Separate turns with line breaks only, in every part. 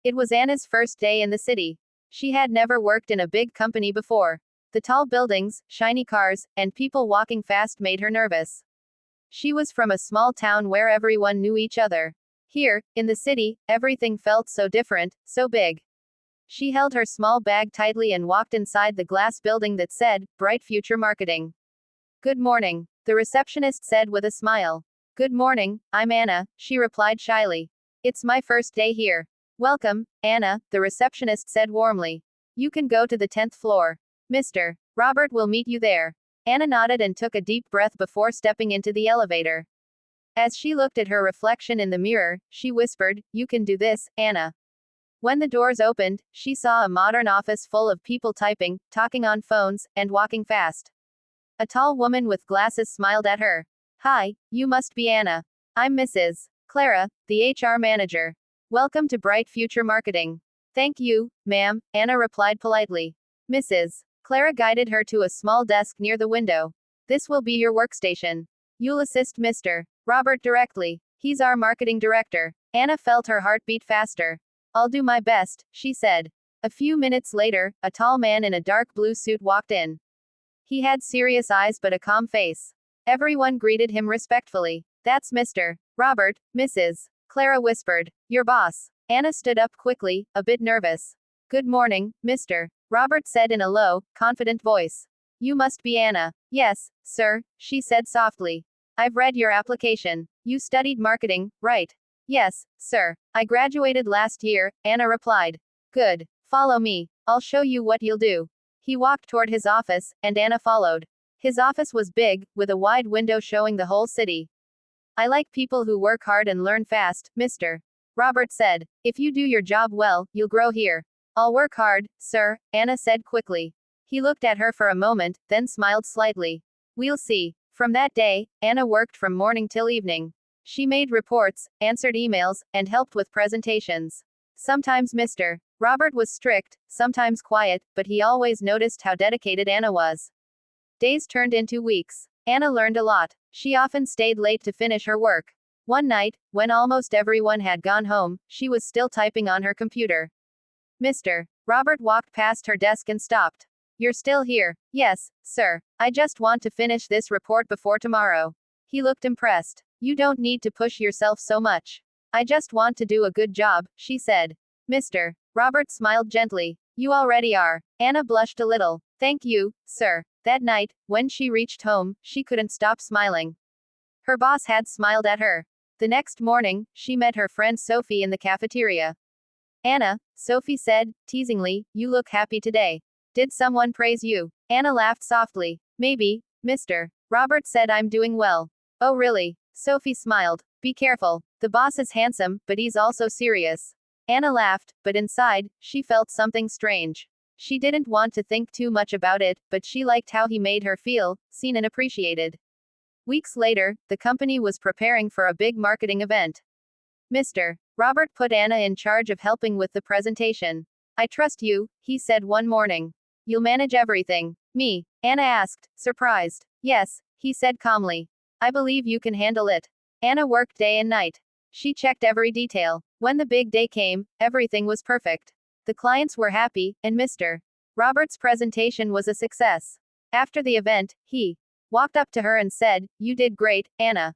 It was Anna's first day in the city. She had never worked in a big company before. The tall buildings, shiny cars, and people walking fast made her nervous. She was from a small town where everyone knew each other. Here, in the city, everything felt so different, so big. She held her small bag tightly and walked inside the glass building that said, Bright Future Marketing. Good morning, the receptionist said with a smile. Good morning, I'm Anna, she replied shyly. It's my first day here. Welcome, Anna, the receptionist said warmly. You can go to the 10th floor. Mr. Robert will meet you there. Anna nodded and took a deep breath before stepping into the elevator. As she looked at her reflection in the mirror, she whispered, You can do this, Anna. When the doors opened, she saw a modern office full of people typing, talking on phones, and walking fast. A tall woman with glasses smiled at her. Hi, you must be Anna. I'm Mrs. Clara, the HR manager. Welcome to Bright Future Marketing. Thank you, ma'am, Anna replied politely. Mrs. Clara guided her to a small desk near the window. This will be your workstation. You'll assist Mr. Robert directly. He's our marketing director. Anna felt her heart beat faster. I'll do my best, she said. A few minutes later, a tall man in a dark blue suit walked in. He had serious eyes but a calm face. Everyone greeted him respectfully. That's Mr. Robert, Mrs. Clara whispered. Your boss. Anna stood up quickly, a bit nervous. Good morning, Mr. Robert said in a low, confident voice. You must be Anna. Yes, sir, she said softly. I've read your application. You studied marketing, right? Yes, sir. I graduated last year, Anna replied. Good. Follow me. I'll show you what you'll do. He walked toward his office, and Anna followed. His office was big, with a wide window showing the whole city. I like people who work hard and learn fast, Mr. Robert said. If you do your job well, you'll grow here. I'll work hard, sir, Anna said quickly. He looked at her for a moment, then smiled slightly. We'll see. From that day, Anna worked from morning till evening. She made reports, answered emails, and helped with presentations. Sometimes Mr. Robert was strict, sometimes quiet, but he always noticed how dedicated Anna was. Days turned into weeks. Anna learned a lot. She often stayed late to finish her work. One night, when almost everyone had gone home, she was still typing on her computer. Mr. Robert walked past her desk and stopped. You're still here? Yes, sir. I just want to finish this report before tomorrow. He looked impressed. You don't need to push yourself so much. I just want to do a good job, she said. Mr. Robert smiled gently. You already are. Anna blushed a little. Thank you, sir. That night, when she reached home, she couldn't stop smiling. Her boss had smiled at her. The next morning, she met her friend Sophie in the cafeteria. Anna, Sophie said, teasingly, you look happy today. Did someone praise you? Anna laughed softly. Maybe, Mr. Robert said I'm doing well. Oh really? Sophie smiled. Be careful. The boss is handsome, but he's also serious. Anna laughed, but inside, she felt something strange. She didn't want to think too much about it, but she liked how he made her feel, seen and appreciated. Weeks later, the company was preparing for a big marketing event. Mr. Robert put Anna in charge of helping with the presentation. I trust you, he said one morning. You'll manage everything. Me? Anna asked, surprised. Yes, he said calmly. I believe you can handle it. Anna worked day and night. She checked every detail. When the big day came, everything was perfect. The clients were happy, and Mr. Robert's presentation was a success. After the event, he walked up to her and said, You did great, Anna.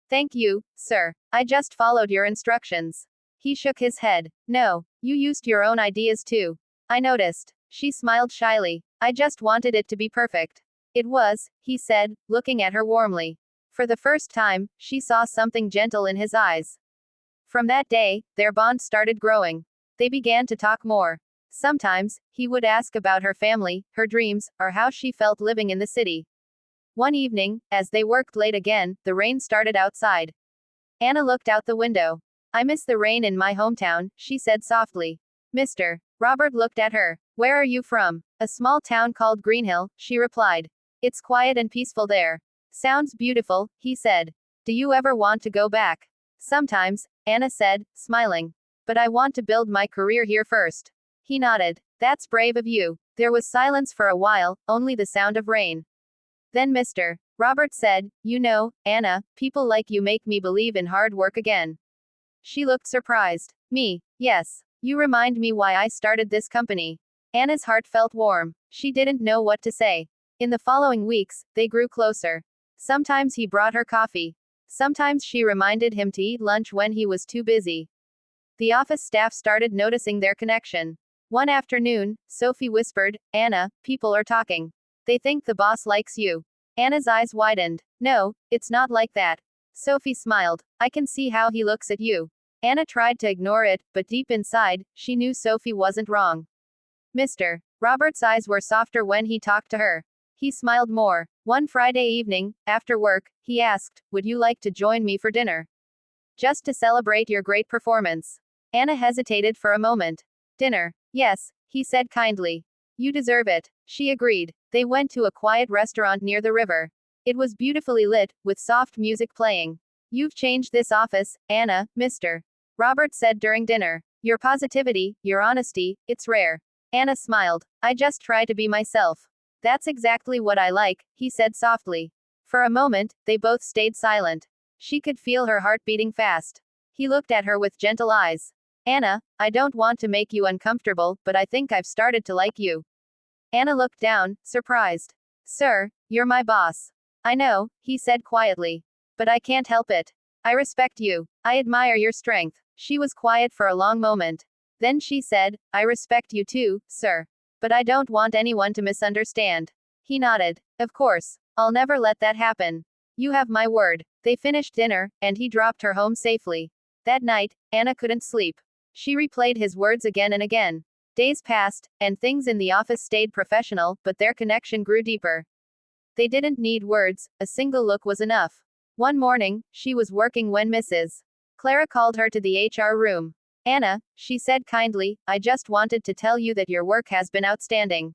Thank you, sir. I just followed your instructions. He shook his head. No, you used your own ideas too. I noticed. She smiled shyly. I just wanted it to be perfect. It was, he said, looking at her warmly. For the first time, she saw something gentle in his eyes. From that day, their bond started growing. They began to talk more. Sometimes, he would ask about her family, her dreams, or how she felt living in the city. One evening, as they worked late again, the rain started outside. Anna looked out the window. I miss the rain in my hometown, she said softly. Mr. Robert looked at her. Where are you from? A small town called Greenhill, she replied. It's quiet and peaceful there. Sounds beautiful, he said. Do you ever want to go back? Sometimes, Anna said, smiling. But I want to build my career here first. He nodded. That's brave of you. There was silence for a while, only the sound of rain. Then Mr. Robert said, You know, Anna, people like you make me believe in hard work again. She looked surprised. Me? Yes. You remind me why I started this company. Anna's heart felt warm. She didn't know what to say. In the following weeks, they grew closer. Sometimes he brought her coffee. Sometimes she reminded him to eat lunch when he was too busy. The office staff started noticing their connection. One afternoon, Sophie whispered, "Anna, people are talking. They think the boss likes you." Anna's eyes widened. "No, it's not like that." Sophie smiled. "I can see how he looks at you." Anna tried to ignore it, but deep inside, she knew Sophie wasn't wrong. Mr. Robert's eyes were softer when he talked to her. He smiled more. One Friday evening, after work, he asked, "Would you like to join me for dinner? Just to celebrate your great performance?" Anna hesitated for a moment. "Dinner? Yes," he said kindly. "You deserve it." She agreed. They went to a quiet restaurant near the river. It was beautifully lit, with soft music playing. "You've changed this office, Anna," Mr. Robert said during dinner. "Your positivity, your honesty, it's rare." Anna smiled. "I just try to be myself." "That's exactly what I like," he said softly. For a moment, they both stayed silent. She could feel her heart beating fast. He looked at her with gentle eyes. "Anna, I don't want to make you uncomfortable, but I think I've started to like you." Anna looked down, surprised. "Sir, you're my boss." "I know," he said quietly. "But I can't help it. I respect you. I admire your strength." She was quiet for a long moment. Then she said, "I respect you too, sir. But I don't want anyone to misunderstand." He nodded. "Of course. I'll never let that happen. You have my word." They finished dinner, and he dropped her home safely. That night, Anna couldn't sleep. She replayed his words again and again. Days passed, and things in the office stayed professional, but their connection grew deeper. They didn't need words, a single look was enough. One morning, she was working when Mrs. Clara called her to the HR room. "Anna," she said kindly, "I just wanted to tell you that your work has been outstanding.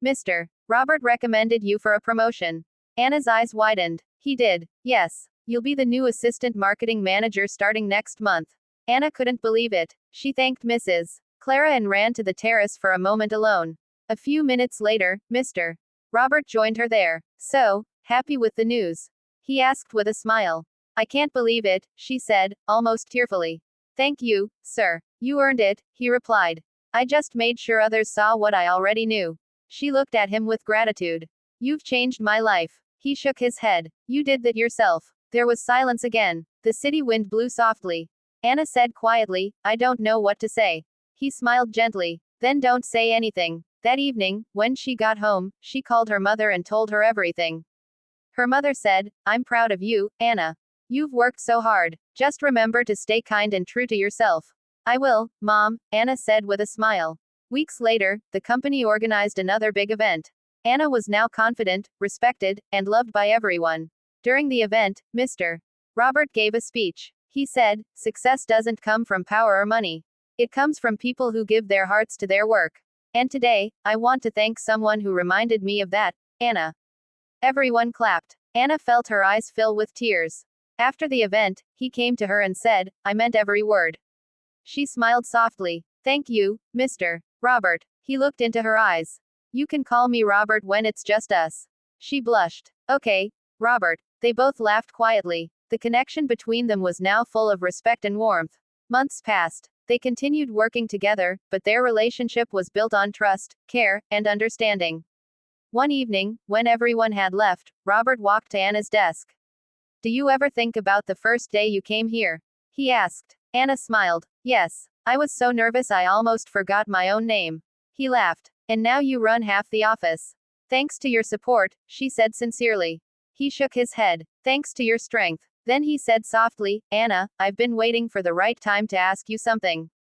Mr. Robert recommended you for a promotion." Anna's eyes widened. "He did?" "Yes. You'll be the new assistant marketing manager starting next month." Anna couldn't believe it. She thanked Mrs. Clara and ran to the terrace for a moment alone. A few minutes later, Mr. Robert joined her there. "So, happy with the news?" he asked with a smile. "I can't believe it," she said, almost tearfully. "Thank you, sir. You earned it," he replied. "I just made sure others saw what I already knew." She looked at him with gratitude. "You've changed my life." He shook his head. "You did that yourself." There was silence again. The city wind blew softly. Anna said quietly, "I don't know what to say." He smiled gently. "Then don't say anything." That evening, when she got home, she called her mother and told her everything. Her mother said, "I'm proud of you, Anna. You've worked so hard. Just remember to stay kind and true to yourself." "I will, Mom," Anna said with a smile. Weeks later, the company organized another big event. Anna was now confident, respected, and loved by everyone. During the event, Mr. Robert gave a speech. He said, "Success doesn't come from power or money. It comes from people who give their hearts to their work. And today, I want to thank someone who reminded me of that, Anna." Everyone clapped. Anna felt her eyes fill with tears. After the event, he came to her and said, "I meant every word." She smiled softly. "Thank you, Mr. Robert." He looked into her eyes. "You can call me Robert when it's just us." She blushed. "Okay, Robert." They both laughed quietly. The connection between them was now full of respect and warmth. Months passed. They continued working together, but their relationship was built on trust, care, and understanding. One evening, when everyone had left, Robert walked to Anna's desk. "Do you ever think about the first day you came here?" he asked. Anna smiled. "Yes. I was so nervous I almost forgot my own name." He laughed. "And now you run half the office." "Thanks to your support," she said sincerely. He shook his head. "Thanks to your strength." Then he said softly, "Anna, I've been waiting for the right time to ask you something."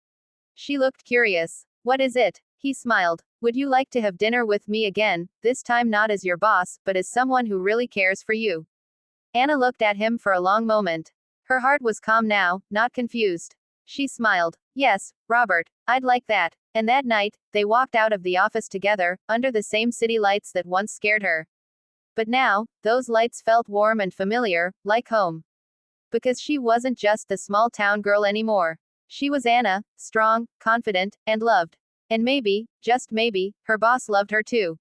She looked curious. "What is it?" He smiled. "Would you like to have dinner with me again, this time not as your boss, but as someone who really cares for you?" Anna looked at him for a long moment. Her heart was calm now, not confused. She smiled. "Yes, Robert, I'd like that." And that night, they walked out of the office together, under the same city lights that once scared her. But now, those lights felt warm and familiar, like home. Because she wasn't just the small town girl anymore. She was Anna, strong, confident, and loved. And maybe, just maybe, her boss loved her too.